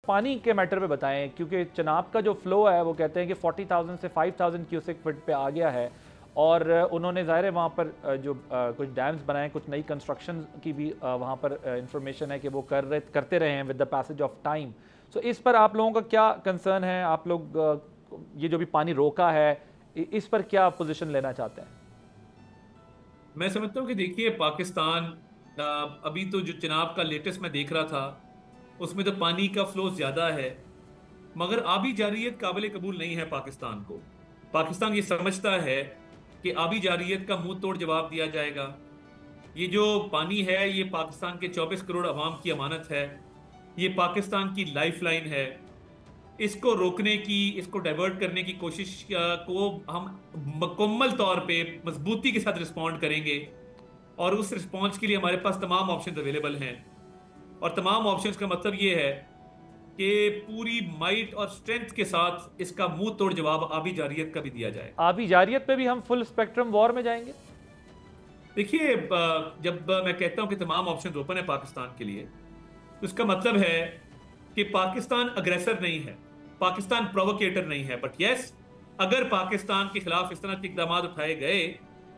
पानी के मैटर पे बताएं, क्योंकि चनाब का जो फ्लो है वो कहते हैं कि 40,000 से 5,000 क्यूसेक फीट पे आ गया है, और उन्होंने ज़ाहिर है वहाँ पर जो कुछ डैम्स बनाए, कुछ नई कंस्ट्रक्शन की भी वहाँ पर इंफॉर्मेशन है कि वो करते रहे हैं with the passage of time. So इस पर आप लोगों का क्या कंसर्न है? आप लोग ये जो भी पानी रोका है इस पर क्या पोजीशन लेना चाहते हैं? मैं समझता हूँ कि देखिए पाकिस्तान अभी तो जो चिनाब का लेटेस्ट मैं देख रहा था उसमें तो पानी का फ्लो ज्यादा है, मगर आबी जारियत काबिल कबूल नहीं है पाकिस्तान को। पाकिस्तान ये समझता है कि आबी जारियत का मुंह तोड़ जवाब दिया जाएगा। ये जो पानी है ये पाकिस्तान के 24 करोड़ अवाम की अमानत है, ये पाकिस्तान की लाइफलाइन है। इसको रोकने की, इसको डाइवर्ट करने की कोशिश को हम मुकम्मल तौर पे मजबूती के साथ रिस्पॉन्ड करेंगे, और उस रिस्पॉन्स के लिए हमारे पास तमाम ऑप्शन अवेलेबल हैं। और तमाम ऑप्शंस का मतलब ये है कि पूरी माइट और स्ट्रेंथ के साथ इसका मुंह तोड़ जवाब आबी जारियत का भी दिया जाए। आबी जारियत पे भी हम फुल स्पेक्ट्रम वॉर में जाएंगे? देखिए, जब मैं कहता हूं कि तमाम ऑप्शन ओपन है पाकिस्तान के लिए, तो इसका मतलब है कि पाकिस्तान अग्रेसर नहीं है, पाकिस्तान प्रोवोकेटर नहीं है। बट यस, अगर पाकिस्तान के खिलाफ इस तरह के इकदाम उठाए गए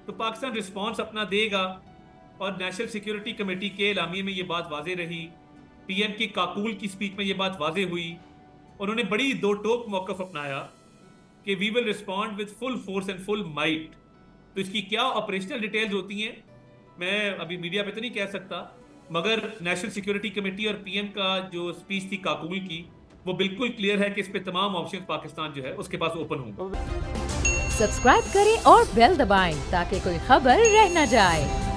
तो पाकिस्तान रिस्पॉन्स अपना देगा। और नेशनल सिक्योरिटी कमेटी के एलामिये में ये बात वाजे रही, पीएम की काकूल की स्पीच में ये बात वाजे हुई। उन्होंने बड़ी दो टोक मौकफ अपनाया कि we will respond with full force and full might. तो इसकी क्या ऑपरेशनल डिटेल्स होती हैं मैं अभी मीडिया पे तो नहीं कह सकता, मगर नेशनल सिक्योरिटी कमेटी और पीएम का जो स्पीच थी काकूल की, वो बिल्कुल क्लियर है कि इस पे तमाम ऑप्शन पाकिस्तान जो है उसके पास ओपन होंगे। सब्सक्राइब करें और बेल दबाएं ताकि कोई खबर रह न जाए।